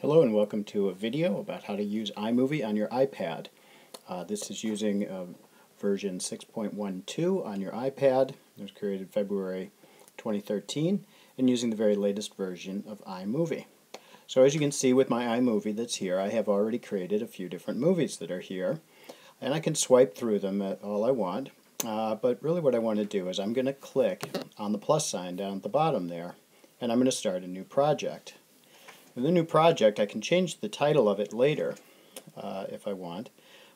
Hello and welcome to a video about how to use iMovie on your iPad. This is using version 6.12 on your iPad. It was created February 2013 and using the very latest version of iMovie. So as you can see with my iMovie that's here, I have already created a few different movies that are here, and I can swipe through them at all I want. But really what I want to do is I'm going to click on the plus sign down at the bottom there, and I'm going to start a new project. With a new project, I can change the title of it later if I want,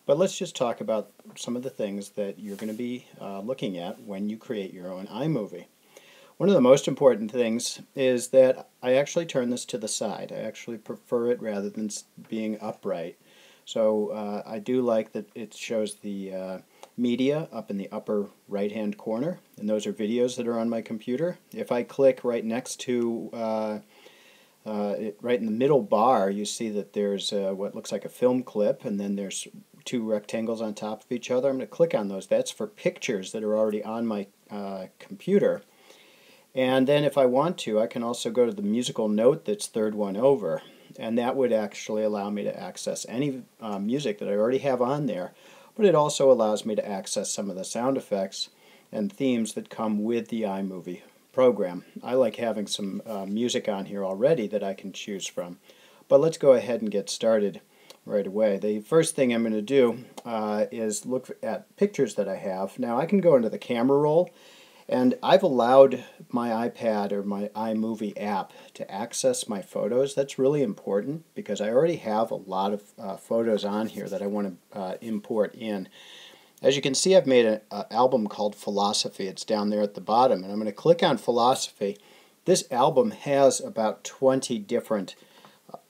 but let's just talk about some of the things that you're going to be looking at when you create your own iMovie. One of the most important things is that I actually turn this to the side. I actually prefer it rather than being upright. So I do like that it shows the media up in the upper right hand corner, and those are videos that are on my computer. If I click right next to right in the middle bar, you see that there's what looks like a film clip, and then there's two rectangles on top of each other. I'm going to click on those. That's for pictures that are already on my computer. And then if I want to, I can also go to the musical note that's third one over, and that would actually allow me to access any music that I already have on there, but it also allows me to access some of the sound effects and themes that come with the iMovie program. I like having some music on here already that I can choose from. But let's go ahead and get started right away. The first thing I'm going to do is look at pictures that I have. Now I can go into the camera roll, and I've allowed my iPad or my iMovie app to access my photos. That's really important because I already have a lot of photos on here that I want to import in. As you can see, I've made an album called Philosophy. It's down there at the bottom, and I'm going to click on Philosophy. This album has about 20 different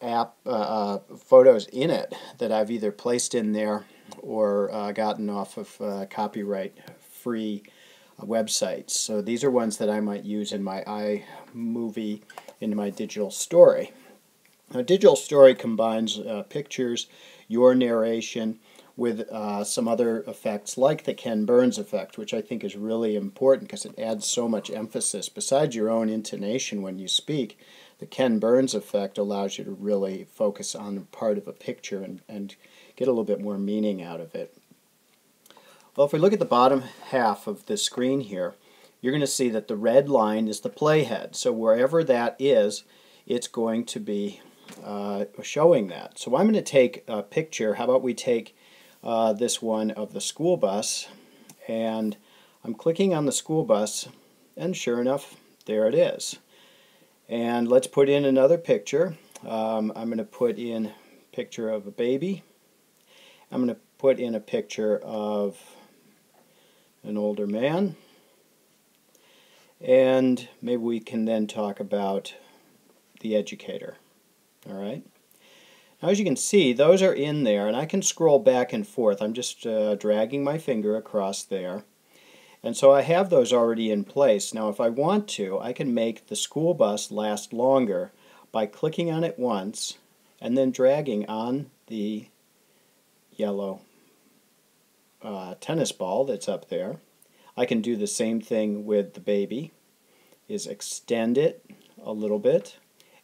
photos in it that I've either placed in there or gotten off of copyright-free websites. So these are ones that I might use in my iMovie, in my digital story. Now, digital story combines pictures, your narration, with some other effects like the Ken Burns effect, which I think is really important because it adds so much emphasis. Besides your own intonation when you speak, the Ken Burns effect allows you to really focus on part of a picture and get a little bit more meaning out of it. Well, if we look at the bottom half of the screen here, you're going to see that the red line is the playhead. So wherever that is, it's going to be showing that. So I'm going to take a picture. How about we take this one of the school bus, and I'm clicking on the school bus, and sure enough, there it is. And let's put in another picture. I'm going to put in a picture of a baby. I'm going to put in a picture of an older man, and maybe we can then talk about the educator. All right. Now, as you can see, those are in there, and I can scroll back and forth. I'm just dragging my finger across there. And so I have those already in place. Now, if I want to, I can make the school bus last longer by clicking on it once and then dragging on the yellow tennis ball that's up there. I can do the same thing with the baby, is extend it a little bit.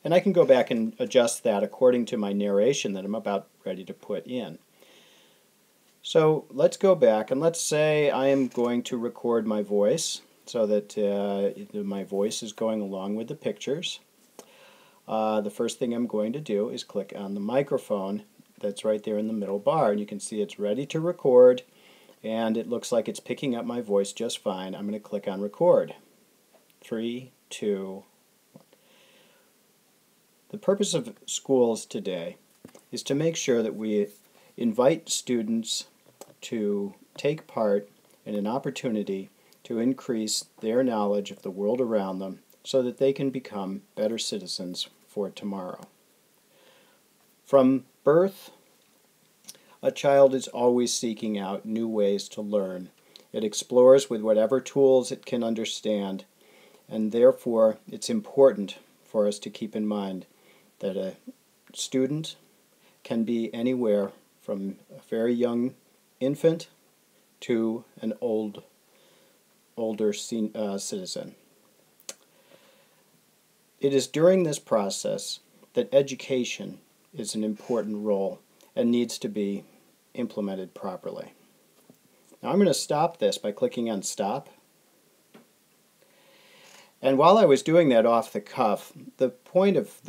And I can go back and adjust that according to my narration that I'm about ready to put in. So let's go back, and let's say I am going to record my voice so that my voice is going along with the pictures. The first thing I'm going to do is click on the microphone that's right there in the middle bar, and you can see it's ready to record, and it looks like it's picking up my voice just fine. I'm going to click on record. 3, 2, the purpose of schools today is to make sure that we invite students to take part in an opportunity to increase their knowledge of the world around them so that they can become better citizens for tomorrow. From birth, a child is always seeking out new ways to learn. It explores with whatever tools it can understand, and therefore it's important for us to keep in mind that a student can be anywhere from a very young infant to an older citizen. It is during this process that education is an important role and needs to be implemented properly. Now I'm going to stop this by clicking on stop. And while I was doing that off the cuff, the point of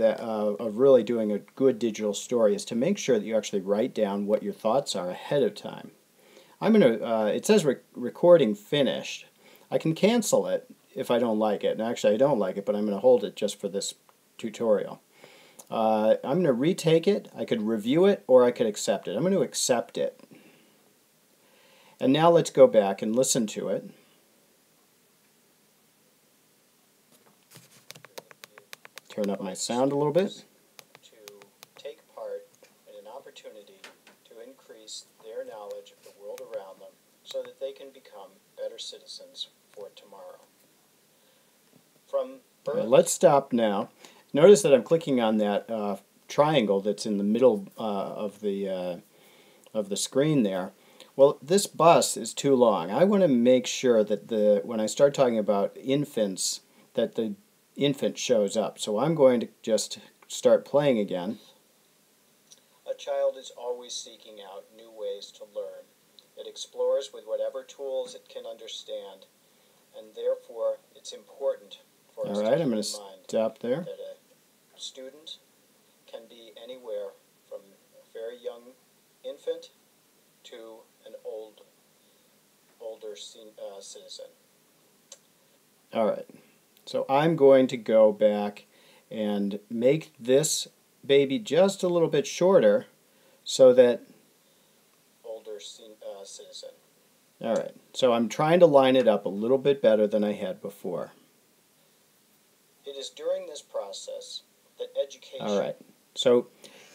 really doing a good digital story is to make sure that you actually write down what your thoughts are ahead of time. I'm going to, it says recording finished. I can cancel it if I don't like it. And actually I don't like it, but I'm going to hold it just for this tutorial. I'm going to retake it. I could review it or I could accept it. I'm going to accept it. And now let's go back and listen to it. Turn up my sound a little bit. To take part in an opportunity to increase their knowledge of the world around them so that they can become better citizens for tomorrow. From birth, let's stop now. Notice that I'm clicking on that triangle that's in the middle of the screen there. Well, this bus is too long. I want to make sure that when I start talking about infants, that the infant shows up. So I'm going to just start playing again. A child is always seeking out new ways to learn. It explores with whatever tools it can understand, and therefore it's important for us to keep in mind stop there. That a student can be anywhere from a very young infant to an older citizen. All right. So I'm going to go back and make this baby just a little bit shorter so that older citizen. All right. So I'm trying to line it up a little bit better than I had before. It is during this process that education. All right. So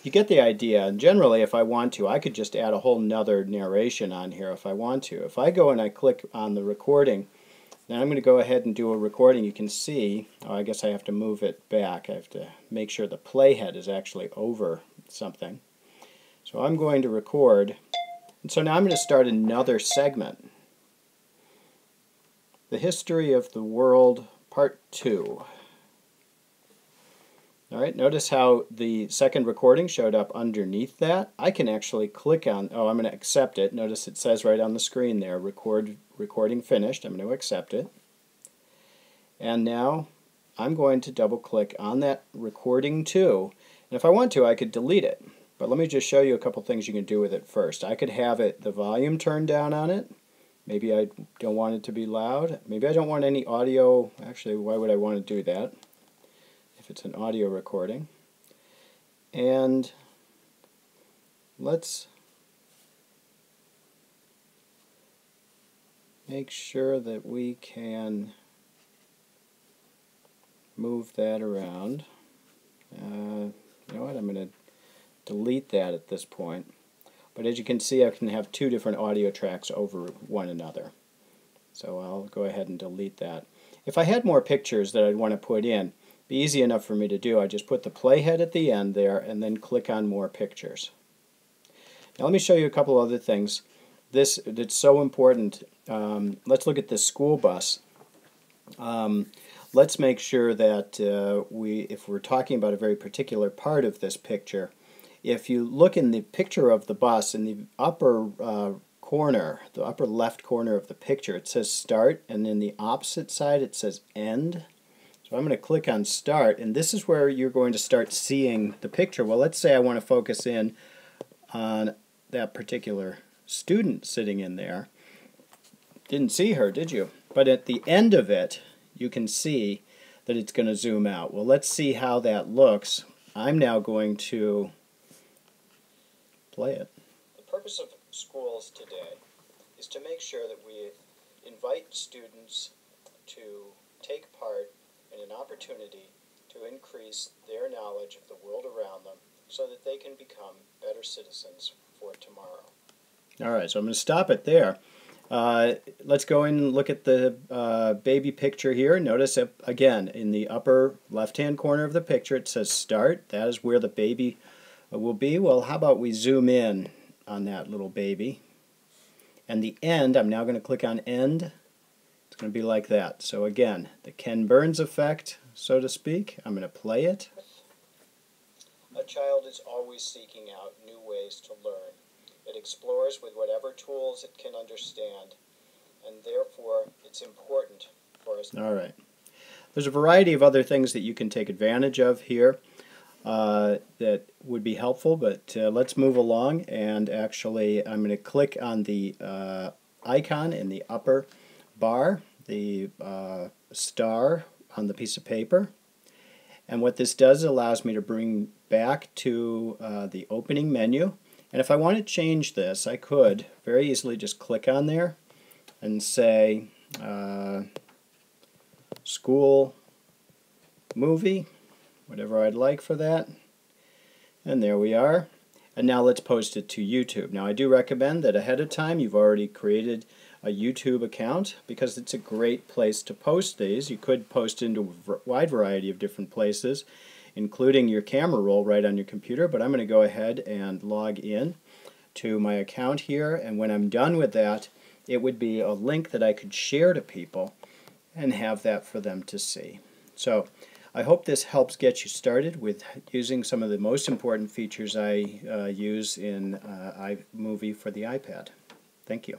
you get the idea. And generally, if I want to, I could just add a whole nother narration on here if I want to. If I go and I click on the recording, now I'm going to go ahead and do a recording. You can see, oh, I guess I have to move it back. I have to make sure the playhead is actually over something. So I'm going to record. And so now I'm going to start another segment. The History of the World, Part 2. All right, notice how the second recording showed up underneath that. I can actually click on, oh, I'm going to accept it. Notice it says right on the screen there, recording finished. I'm going to accept it. And now I'm going to double click on that recording too. And if I want to, I could delete it. But let me just show you a couple things you can do with it first. I could have the volume turned down on it. Maybe I don't want it to be loud. Maybe I don't want any audio. Actually, why would I want to do that if it's an audio recording? And let's make sure that we can move that around. You know what? I'm going to delete that at this point. But as you can see, I can have two different audio tracks over one another. So I'll go ahead and delete that. If I had more pictures that I'd want to put in, it'd be easy enough for me to do. I just put the playhead at the end there and then click on more pictures. Now let me show you a couple other things. It's so important. Let's look at this school bus. Let's make sure that if we're talking about a very particular part of this picture, if you look in the picture of the bus in the upper corner, the upper left corner of the picture, it says start, and in the opposite side it says end. So I'm going to click on start, and this is where you're going to start seeing the picture. Well, let's say I want to focus in on that particular student sitting in there. Didn't see her, did you? But at the end of it, you can see that it's going to zoom out. Well, let's see how that looks. I'm now going to play it. The purpose of schools today is to make sure that we invite students to take part in an opportunity to increase their knowledge of the world around them so that they can become better citizens for tomorrow. All right, so I'm going to stop it there. Let's go and look at the baby picture here. Notice, again, in the upper left-hand corner of the picture, it says start. That is where the baby will be. Well, how about we zoom in on that little baby. And the end, I'm now going to click on end. It's going to be like that. So again, the Ken Burns effect, so to speak. I'm going to play it. A child is always seeking out new ways to learn. It explores with whatever tools it can understand, and therefore it's important for us. All right. There's a variety of other things that you can take advantage of here that would be helpful, but let's move along, and actually I'm going to click on the icon in the upper bar, the star on the piece of paper, and what this does allows me to bring back to the opening menu, and if I want to change this I could very easily just click on there and say school movie, whatever I'd like for that, and there we are. And now let's post it to YouTube. Now I do recommend that ahead of time you've already created a YouTube account, because it's a great place to post these. You could post into a wide variety of different places, including your camera roll right on your computer, but I'm going to go ahead and log in to my account here, and when I'm done with that, it would be a link that I could share to people and have that for them to see. So I hope this helps get you started with using some of the most important features I use in iMovie for the iPad. Thank you.